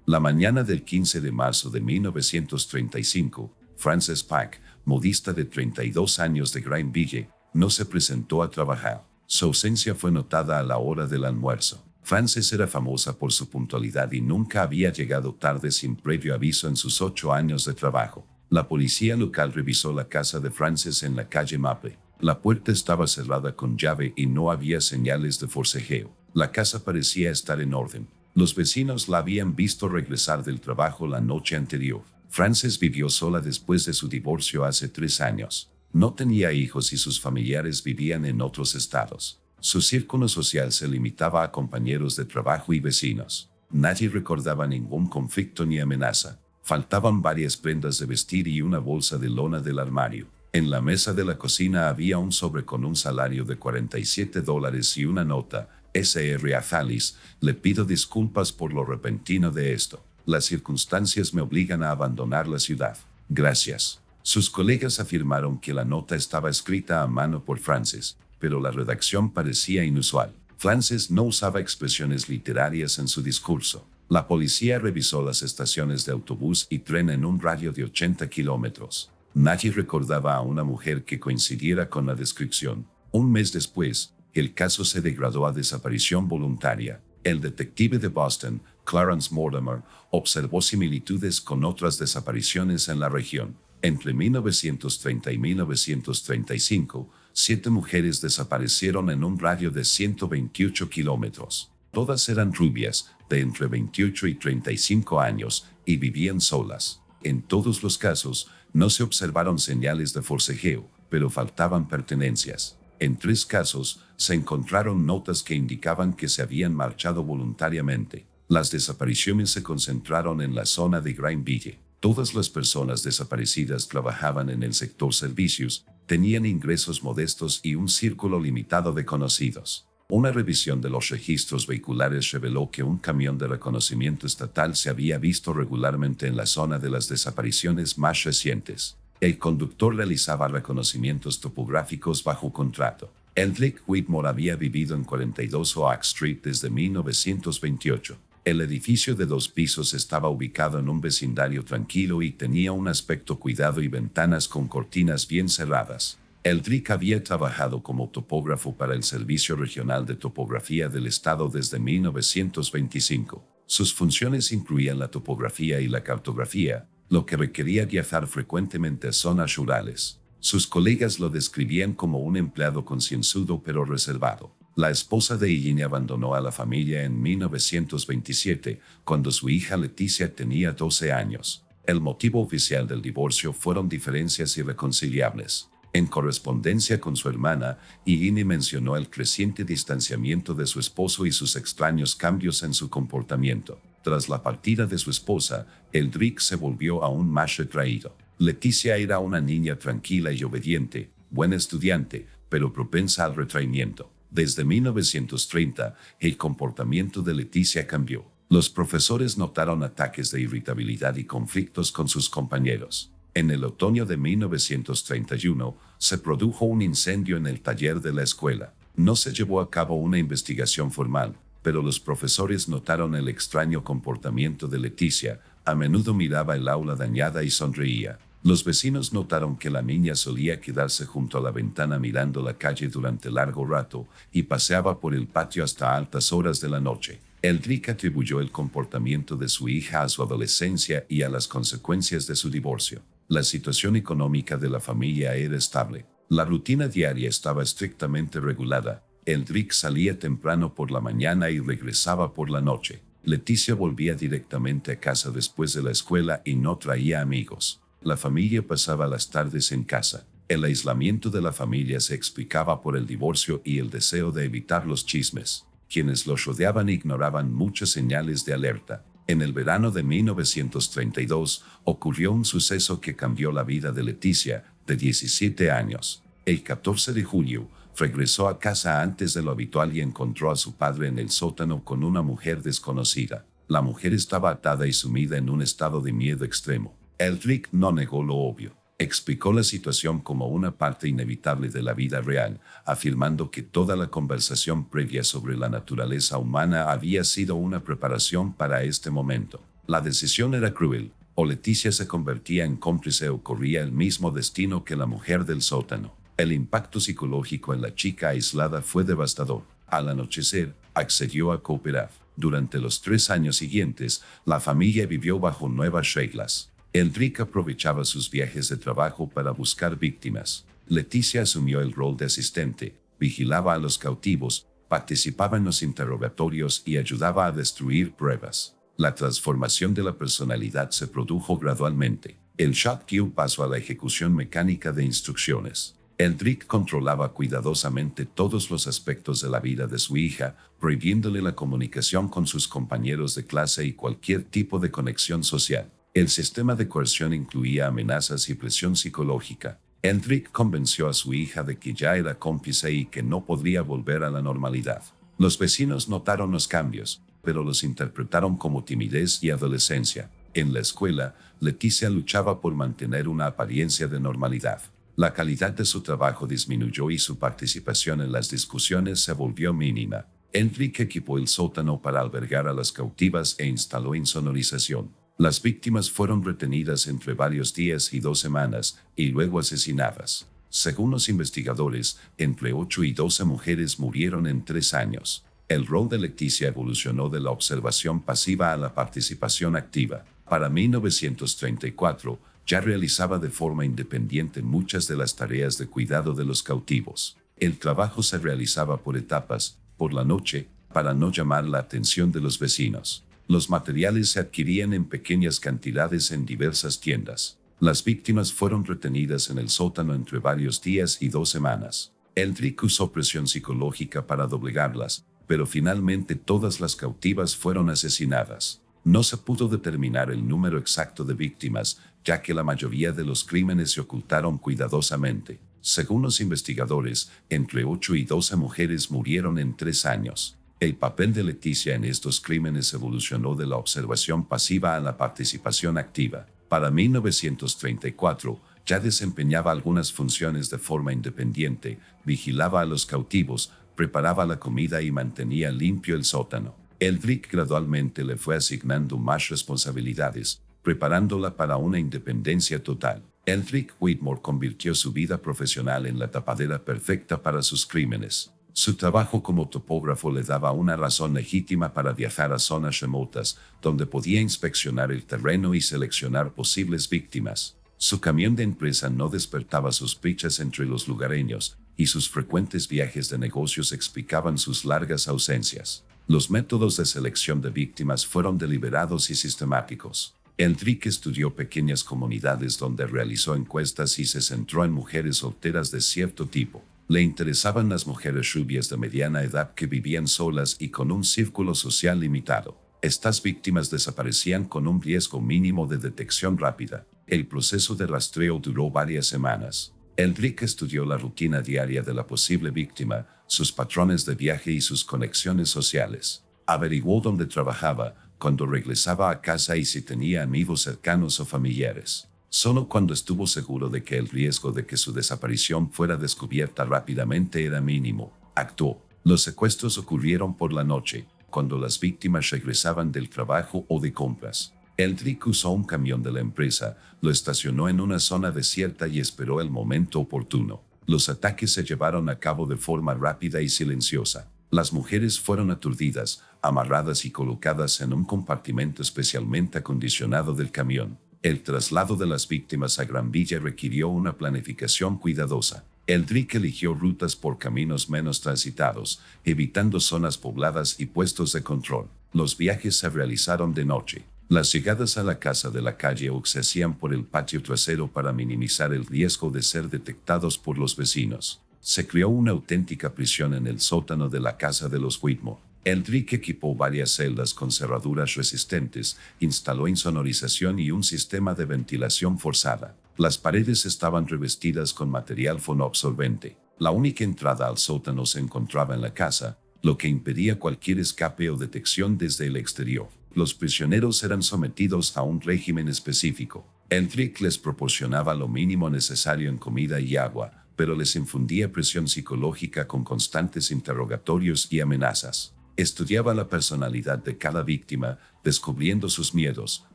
La mañana del 15 de marzo de 1935, Frances Pack, modista de 32 años de Greenville, no se presentó a trabajar. Su ausencia fue notada a la hora del almuerzo. Frances era famosa por su puntualidad y nunca había llegado tarde sin previo aviso en sus 8 años de trabajo. La policía local revisó la casa de Frances en la calle Maple. La puerta estaba cerrada con llave y no había señales de forcejeo. La casa parecía estar en orden. Los vecinos la habían visto regresar del trabajo la noche anterior. Frances vivió sola después de su divorcio hace 3 años. No tenía hijos y sus familiares vivían en otros estados. Su círculo social se limitaba a compañeros de trabajo y vecinos. Nadie recordaba ningún conflicto ni amenaza. Faltaban varias prendas de vestir y una bolsa de lona del armario. En la mesa de la cocina había un sobre con un salario de $47 y una nota. Sr. Azalis, le pido disculpas por lo repentino de esto. Las circunstancias me obligan a abandonar la ciudad. Gracias. Sus colegas afirmaron que la nota estaba escrita a mano por Frances, pero la redacción parecía inusual. Frances no usaba expresiones literarias en su discurso. La policía revisó las estaciones de autobús y tren en un radio de 80 kilómetros. Nadie recordaba a una mujer que coincidiera con la descripción. Un mes después, el caso se degradó a desaparición voluntaria. El detective de Boston, Clarence Mortimer, observó similitudes con otras desapariciones en la región. Entre 1930 y 1935, 7 mujeres desaparecieron en un radio de 128 kilómetros. Todas eran rubias, de entre 28 y 35 años, y vivían solas. En todos los casos, no se observaron señales de forcejeo, pero faltaban pertenencias. En 3 casos, se encontraron notas que indicaban que se habían marchado voluntariamente. Las desapariciones se concentraron en la zona de Greenville. Todas las personas desaparecidas trabajaban en el sector servicios, tenían ingresos modestos y un círculo limitado de conocidos. Una revisión de los registros vehiculares reveló que un camión de reconocimiento estatal se había visto regularmente en la zona de las desapariciones más recientes. El conductor realizaba reconocimientos topográficos bajo contrato. Eldrick Whitmore había vivido en 42 Oak Street desde 1928. El edificio de 2 pisos estaba ubicado en un vecindario tranquilo y tenía un aspecto cuidado y ventanas con cortinas bien cerradas. Eldrick había trabajado como topógrafo para el Servicio Regional de Topografía del Estado desde 1925. Sus funciones incluían la topografía y la cartografía, lo que requería viajar frecuentemente a zonas rurales. Sus colegas lo describían como un empleado concienzudo pero reservado. La esposa de Eileen abandonó a la familia en 1927, cuando su hija Leticia tenía 12 años. El motivo oficial del divorcio fueron diferencias irreconciliables. En correspondencia con su hermana, Eileen mencionó el creciente distanciamiento de su esposo y sus extraños cambios en su comportamiento. Tras la partida de su esposa, Eldrick se volvió aún más retraído. Leticia era una niña tranquila y obediente, buena estudiante, pero propensa al retraimiento. Desde 1930, el comportamiento de Leticia cambió. Los profesores notaron ataques de irritabilidad y conflictos con sus compañeros. En el otoño de 1931, se produjo un incendio en el taller de la escuela. No se llevó a cabo una investigación formal, pero los profesores notaron el extraño comportamiento de Leticia. A menudo miraba el aula dañada y sonreía. Los vecinos notaron que la niña solía quedarse junto a la ventana mirando la calle durante largo rato y paseaba por el patio hasta altas horas de la noche. Eldrick atribuyó el comportamiento de su hija a su adolescencia y a las consecuencias de su divorcio. La situación económica de la familia era estable. La rutina diaria estaba estrictamente regulada. Eldrick salía temprano por la mañana y regresaba por la noche. Leticia volvía directamente a casa después de la escuela y no traía amigos. La familia pasaba las tardes en casa. El aislamiento de la familia se explicaba por el divorcio y el deseo de evitar los chismes. Quienes los rodeaban ignoraban muchas señales de alerta. En el verano de 1932 ocurrió un suceso que cambió la vida de Leticia, de 17 años. El 14 de julio, regresó a casa antes de lo habitual y encontró a su padre en el sótano con una mujer desconocida. La mujer estaba atada y sumida en un estado de miedo extremo. Eldrick no negó lo obvio. Explicó la situación como una parte inevitable de la vida real, afirmando que toda la conversación previa sobre la naturaleza humana había sido una preparación para este momento. La decisión era cruel. O Leticia se convertía en cómplice o corría el mismo destino que la mujer del sótano. El impacto psicológico en la chica aislada fue devastador. Al anochecer, accedió a cooperar. Durante los 3 años siguientes, la familia vivió bajo nuevas reglas. Enrique aprovechaba sus viajes de trabajo para buscar víctimas. Leticia asumió el rol de asistente, vigilaba a los cautivos, participaba en los interrogatorios y ayudaba a destruir pruebas. La transformación de la personalidad se produjo gradualmente. El shotgun pasó a la ejecución mecánica de instrucciones. Enrique controlaba cuidadosamente todos los aspectos de la vida de su hija, prohibiéndole la comunicación con sus compañeros de clase y cualquier tipo de conexión social. El sistema de coerción incluía amenazas y presión psicológica. Enrique convenció a su hija de que ya era cómplice y que no podría volver a la normalidad. Los vecinos notaron los cambios, pero los interpretaron como timidez y adolescencia. En la escuela, Leticia luchaba por mantener una apariencia de normalidad. La calidad de su trabajo disminuyó y su participación en las discusiones se volvió mínima. Enrique equipó el sótano para albergar a las cautivas e instaló insonorización. Las víctimas fueron retenidas entre varios días y 2 semanas, y luego asesinadas. Según los investigadores, entre 8 y 12 mujeres murieron en 3 años. El rol de Leticia evolucionó de la observación pasiva a la participación activa. Para 1934, ya realizaba de forma independiente muchas de las tareas de cuidado de los cautivos. El trabajo se realizaba por etapas, por la noche, para no llamar la atención de los vecinos. Los materiales se adquirían en pequeñas cantidades en diversas tiendas. Las víctimas fueron retenidas en el sótano entre varios días y 2 semanas. Enrique usó presión psicológica para doblegarlas, pero finalmente todas las cautivas fueron asesinadas. No se pudo determinar el número exacto de víctimas, ya que la mayoría de los crímenes se ocultaron cuidadosamente. Según los investigadores, entre 8 y 12 mujeres murieron en 3 años. El papel de Leticia en estos crímenes evolucionó de la observación pasiva a la participación activa. Para 1934, ya desempeñaba algunas funciones de forma independiente, vigilaba a los cautivos, preparaba la comida y mantenía limpio el sótano. Enrique gradualmente le fue asignando más responsabilidades, preparándola para una independencia total. Enrique Whitmore convirtió su vida profesional en la tapadera perfecta para sus crímenes. Su trabajo como topógrafo le daba una razón legítima para viajar a zonas remotas, donde podía inspeccionar el terreno y seleccionar posibles víctimas. Su camión de empresa no despertaba sospechas entre los lugareños, y sus frecuentes viajes de negocios explicaban sus largas ausencias. Los métodos de selección de víctimas fueron deliberados y sistemáticos. Enrique estudió pequeñas comunidades donde realizó encuestas y se centró en mujeres solteras de cierto tipo. Le interesaban las mujeres rubias de mediana edad que vivían solas y con un círculo social limitado. Estas víctimas desaparecían con un riesgo mínimo de detección rápida. El proceso de rastreo duró varias semanas. Enrique estudió la rutina diaria de la posible víctima, sus patrones de viaje y sus conexiones sociales. Averiguó dónde trabajaba, cuando regresaba a casa y si tenía amigos cercanos o familiares. Solo cuando estuvo seguro de que el riesgo de que su desaparición fuera descubierta rápidamente era mínimo, actuó. Los secuestros ocurrieron por la noche, cuando las víctimas regresaban del trabajo o de compras. Enrique usó un camión de la empresa, lo estacionó en una zona desierta y esperó el momento oportuno. Los ataques se llevaron a cabo de forma rápida y silenciosa. Las mujeres fueron aturdidas, amarradas y colocadas en un compartimento especialmente acondicionado del camión. El traslado de las víctimas a Gran Villa requirió una planificación cuidadosa. Enrique eligió rutas por caminos menos transitados, evitando zonas pobladas y puestos de control. Los viajes se realizaron de noche. Las llegadas a la casa de la calle Oak se hacían por el patio trasero para minimizar el riesgo de ser detectados por los vecinos. Se creó una auténtica prisión en el sótano de la casa de los Whitmore. Enrique equipó varias celdas con cerraduras resistentes, instaló insonorización y un sistema de ventilación forzada. Las paredes estaban revestidas con material fonoabsorbente. La única entrada al sótano se encontraba en la casa, lo que impedía cualquier escape o detección desde el exterior. Los prisioneros eran sometidos a un régimen específico. Enrique les proporcionaba lo mínimo necesario en comida y agua, pero les infundía presión psicológica con constantes interrogatorios y amenazas. Estudiaba la personalidad de cada víctima, descubriendo sus miedos,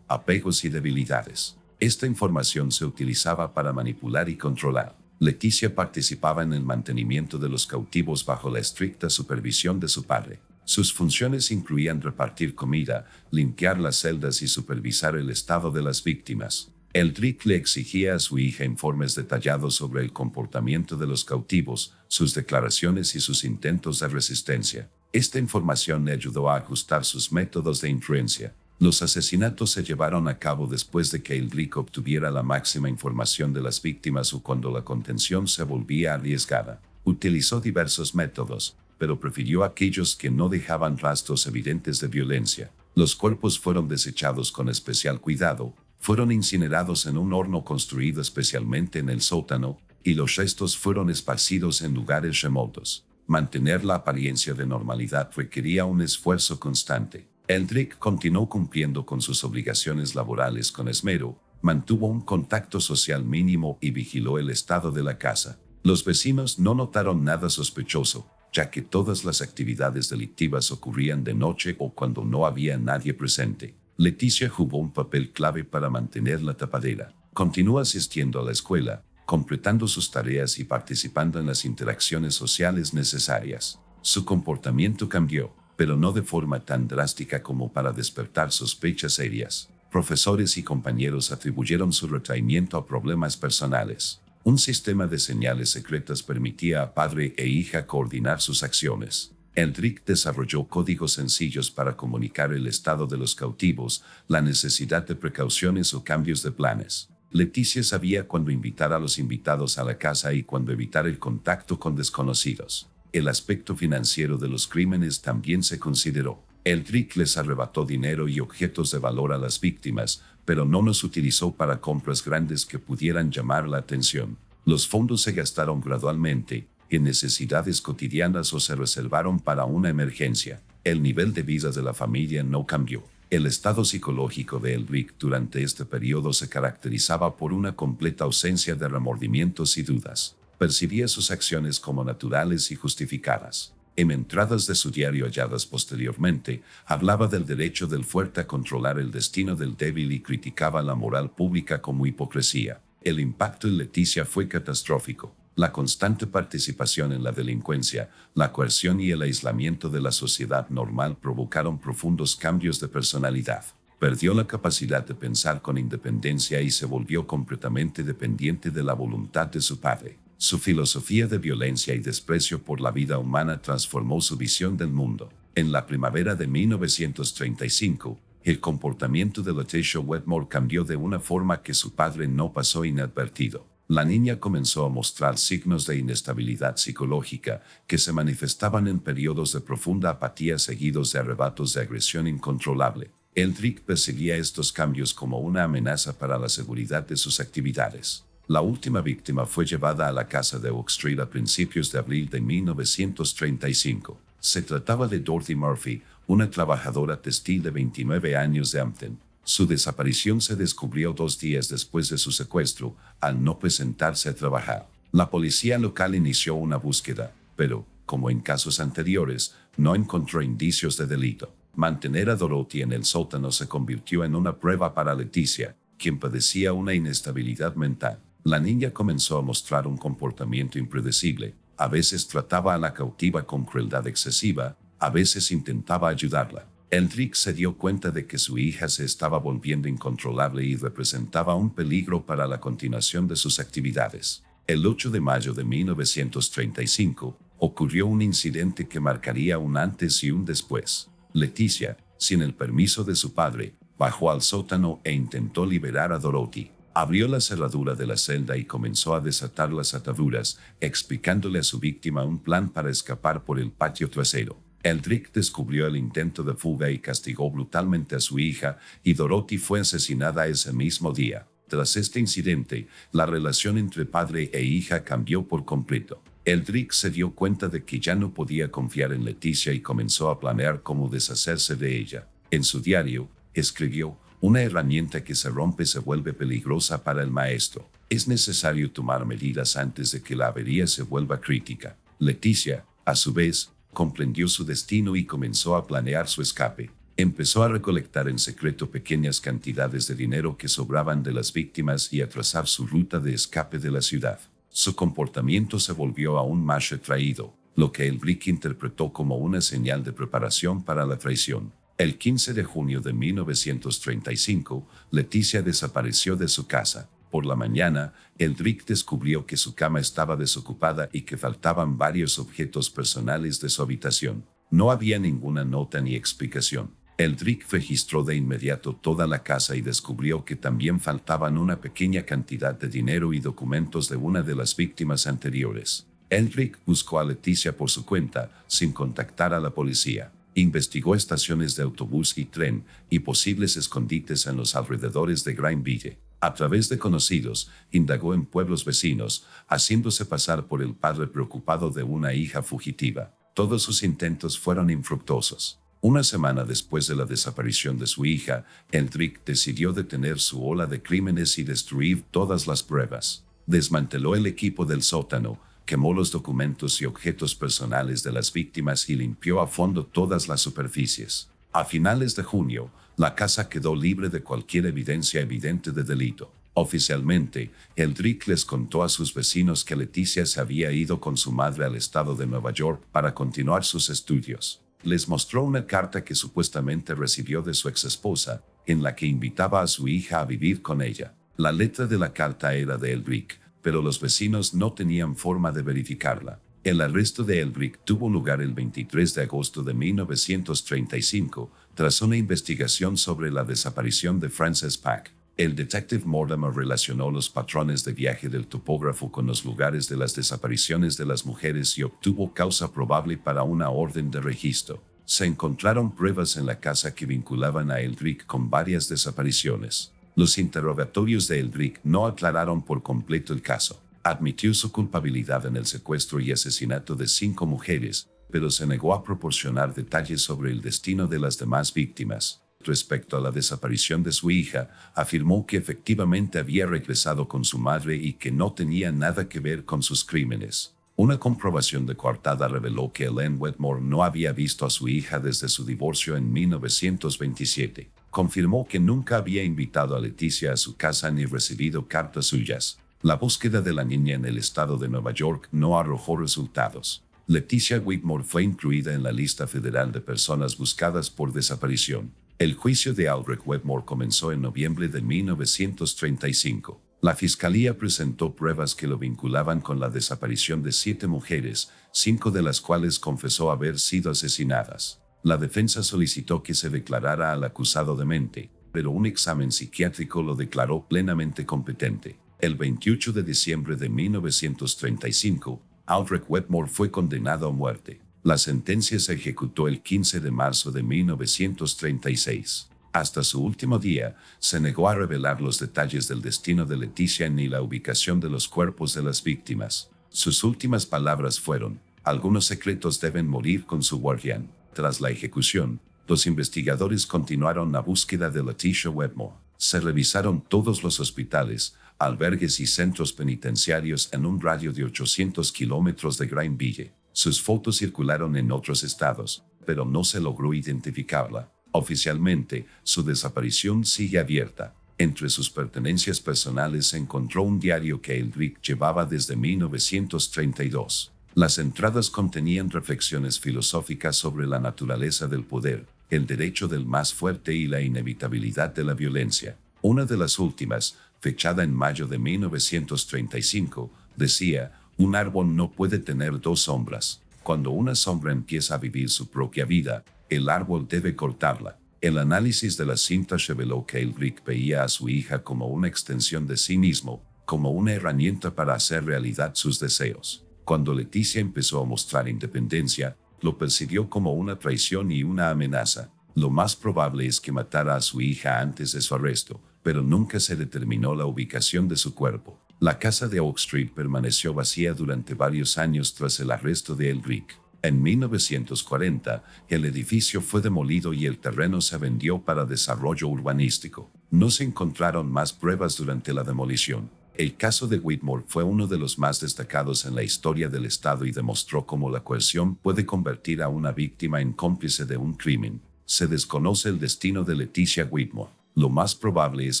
apegos y debilidades. Esta información se utilizaba para manipular y controlar. Leticia participaba en el mantenimiento de los cautivos bajo la estricta supervisión de su padre. Sus funciones incluían repartir comida, limpiar las celdas y supervisar el estado de las víctimas. Eldrick le exigía a su hija informes detallados sobre el comportamiento de los cautivos, sus declaraciones y sus intentos de resistencia. Esta información le ayudó a ajustar sus métodos de influencia. Los asesinatos se llevaron a cabo después de que Eldrick obtuviera la máxima información de las víctimas o cuando la contención se volvía arriesgada. Utilizó diversos métodos, pero prefirió aquellos que no dejaban rastros evidentes de violencia. Los cuerpos fueron desechados con especial cuidado, fueron incinerados en un horno construido especialmente en el sótano, y los restos fueron esparcidos en lugares remotos. Mantener la apariencia de normalidad requería un esfuerzo constante. Eldrick continuó cumpliendo con sus obligaciones laborales con esmero, mantuvo un contacto social mínimo y vigiló el estado de la casa. Los vecinos no notaron nada sospechoso, ya que todas las actividades delictivas ocurrían de noche o cuando no había nadie presente. Leticia jugó un papel clave para mantener la tapadera. Continuó asistiendo a la escuela, completando sus tareas y participando en las interacciones sociales necesarias. Su comportamiento cambió, pero no de forma tan drástica como para despertar sospechas serias. Profesores y compañeros atribuyeron su retraimiento a problemas personales. Un sistema de señales secretas permitía a padre e hija coordinar sus acciones. Eldrick desarrolló códigos sencillos para comunicar el estado de los cautivos, la necesidad de precauciones o cambios de planes. Leticia sabía cuándo invitar a los invitados a la casa y cuándo evitar el contacto con desconocidos. El aspecto financiero de los crímenes también se consideró. Eldrick les arrebató dinero y objetos de valor a las víctimas, pero no los utilizó para compras grandes que pudieran llamar la atención. Los fondos se gastaron gradualmente, en necesidades cotidianas o se reservaron para una emergencia. El nivel de vida de la familia no cambió. El estado psicológico de Eldrick durante este periodo se caracterizaba por una completa ausencia de remordimientos y dudas. Percibía sus acciones como naturales y justificadas. En entradas de su diario halladas posteriormente, hablaba del derecho del fuerte a controlar el destino del débil y criticaba la moral pública como hipocresía. El impacto en Leticia fue catastrófico. La constante participación en la delincuencia, la coerción y el aislamiento de la sociedad normal provocaron profundos cambios de personalidad. Perdió la capacidad de pensar con independencia y se volvió completamente dependiente de la voluntad de su padre. Su filosofía de violencia y desprecio por la vida humana transformó su visión del mundo. En la primavera de 1935, el comportamiento de Leticia Wetmore cambió de una forma que su padre no pasó inadvertido. La niña comenzó a mostrar signos de inestabilidad psicológica que se manifestaban en periodos de profunda apatía seguidos de arrebatos de agresión incontrolable. Eldrick percibía estos cambios como una amenaza para la seguridad de sus actividades. La última víctima fue llevada a la casa de Oak Street a principios de abril de 1935. Se trataba de Dorothy Murphy, una trabajadora textil de 29 años de Hampton. Su desaparición se descubrió 2 días después de su secuestro, al no presentarse a trabajar. La policía local inició una búsqueda, pero, como en casos anteriores, no encontró indicios de delito. Mantener a Dorothy en el sótano se convirtió en una prueba para Leticia, quien padecía una inestabilidad mental. La niña comenzó a mostrar un comportamiento impredecible. A veces trataba a la cautiva con crueldad excesiva, a veces intentaba ayudarla. Eldrick se dio cuenta de que su hija se estaba volviendo incontrolable y representaba un peligro para la continuación de sus actividades. El 8 de mayo de 1935, ocurrió un incidente que marcaría un antes y un después. Leticia, sin el permiso de su padre, bajó al sótano e intentó liberar a Dorothy. Abrió la cerradura de la celda y comenzó a desatar las ataduras, explicándole a su víctima un plan para escapar por el patio trasero. Eldrick descubrió el intento de fuga y castigó brutalmente a su hija, y Dorothy fue asesinada ese mismo día. Tras este incidente, la relación entre padre e hija cambió por completo. Eldrick se dio cuenta de que ya no podía confiar en Leticia y comenzó a planear cómo deshacerse de ella. En su diario, escribió: "Una herramienta que se rompe se vuelve peligrosa para el maestro. Es necesario tomar medidas antes de que la avería se vuelva crítica". Leticia, a su vez, comprendió su destino y comenzó a planear su escape. Empezó a recolectar en secreto pequeñas cantidades de dinero que sobraban de las víctimas y a trazar su ruta de escape de la ciudad. Su comportamiento se volvió aún más retraído, lo que Elric interpretó como una señal de preparación para la traición. El 15 de junio de 1935, Leticia desapareció de su casa. Por la mañana, Elric descubrió que su cama estaba desocupada y que faltaban varios objetos personales de su habitación. No había ninguna nota ni explicación. Elric registró de inmediato toda la casa y descubrió que también faltaban una pequeña cantidad de dinero y documentos de una de las víctimas anteriores. Elric buscó a Leticia por su cuenta, sin contactar a la policía. Investigó estaciones de autobús y tren y posibles escondites en los alrededores de Granville. A través de conocidos, indagó en pueblos vecinos, haciéndose pasar por el padre preocupado de una hija fugitiva. Todos sus intentos fueron infructuosos. Una semana después de la desaparición de su hija, Elric decidió detener su ola de crímenes y destruir todas las pruebas. Desmanteló el equipo del sótano, quemó los documentos y objetos personales de las víctimas y limpió a fondo todas las superficies. A finales de junio, la casa quedó libre de cualquier evidencia evidente de delito. Oficialmente, Elric les contó a sus vecinos que Leticia se había ido con su madre al estado de Nueva York para continuar sus estudios. Les mostró una carta que supuestamente recibió de su exesposa, en la que invitaba a su hija a vivir con ella. La letra de la carta era de Elric, pero los vecinos no tenían forma de verificarla. El arresto de Elric tuvo lugar el 23 de agosto de 1935, tras una investigación sobre la desaparición de Frances Pack. El detective Mortimer relacionó los patrones de viaje del topógrafo con los lugares de las desapariciones de las mujeres y obtuvo causa probable para una orden de registro. Se encontraron pruebas en la casa que vinculaban a Elric con varias desapariciones. Los interrogatorios de Elric no aclararon por completo el caso. Admitió su culpabilidad en el secuestro y asesinato de 5 mujeres, pero se negó a proporcionar detalles sobre el destino de las demás víctimas. Respecto a la desaparición de su hija, afirmó que efectivamente había regresado con su madre y que no tenía nada que ver con sus crímenes. Una comprobación de coartada reveló que Ellen Wetmore no había visto a su hija desde su divorcio en 1927. Confirmó que nunca había invitado a Leticia a su casa ni recibido cartas suyas. La búsqueda de la niña en el estado de Nueva York no arrojó resultados. Leticia Wetmore fue incluida en la lista federal de personas buscadas por desaparición. El juicio de Albrecht Wetmore comenzó en noviembre de 1935. La fiscalía presentó pruebas que lo vinculaban con la desaparición de 7 mujeres, 5 de las cuales confesó haber sido asesinadas. La defensa solicitó que se declarara al acusado demente, pero un examen psiquiátrico lo declaró plenamente competente. El 28 de diciembre de 1935, Albrecht Wetmore fue condenado a muerte. La sentencia se ejecutó el 15 de marzo de 1936. Hasta su último día, se negó a revelar los detalles del destino de Leticia ni la ubicación de los cuerpos de las víctimas. Sus últimas palabras fueron: "Algunos secretos deben morir con su guardián". Tras la ejecución, los investigadores continuaron la búsqueda de Leticia Wetmore. Se revisaron todos los hospitales, albergues y centros penitenciarios en un radio de 800 kilómetros de Granville. Sus fotos circularon en otros estados, pero no se logró identificarla. Oficialmente, su desaparición sigue abierta. Entre sus pertenencias personales se encontró un diario que Elric llevaba desde 1932. Las entradas contenían reflexiones filosóficas sobre la naturaleza del poder, el derecho del más fuerte y la inevitabilidad de la violencia. Una de las últimas, fechada en mayo de 1935, decía: "Un árbol no puede tener 2 sombras. Cuando una sombra empieza a vivir su propia vida, el árbol debe cortarla". El análisis de la cinta reveló que Elric veía a su hija como una extensión de sí mismo, como una herramienta para hacer realidad sus deseos. Cuando Leticia empezó a mostrar independencia, lo percibió como una traición y una amenaza. Lo más probable es que matara a su hija antes de su arresto, pero nunca se determinó la ubicación de su cuerpo. La casa de Oak Street permaneció vacía durante varios años tras el arresto de Elric. En 1940, el edificio fue demolido y el terreno se vendió para desarrollo urbanístico. No se encontraron más pruebas durante la demolición. El caso de Whitmore fue uno de los más destacados en la historia del Estado y demostró cómo la coerción puede convertir a una víctima en cómplice de un crimen. Se desconoce el destino de Leticia Whitmore. Lo más probable es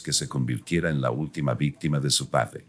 que se convirtiera en la última víctima de su padre.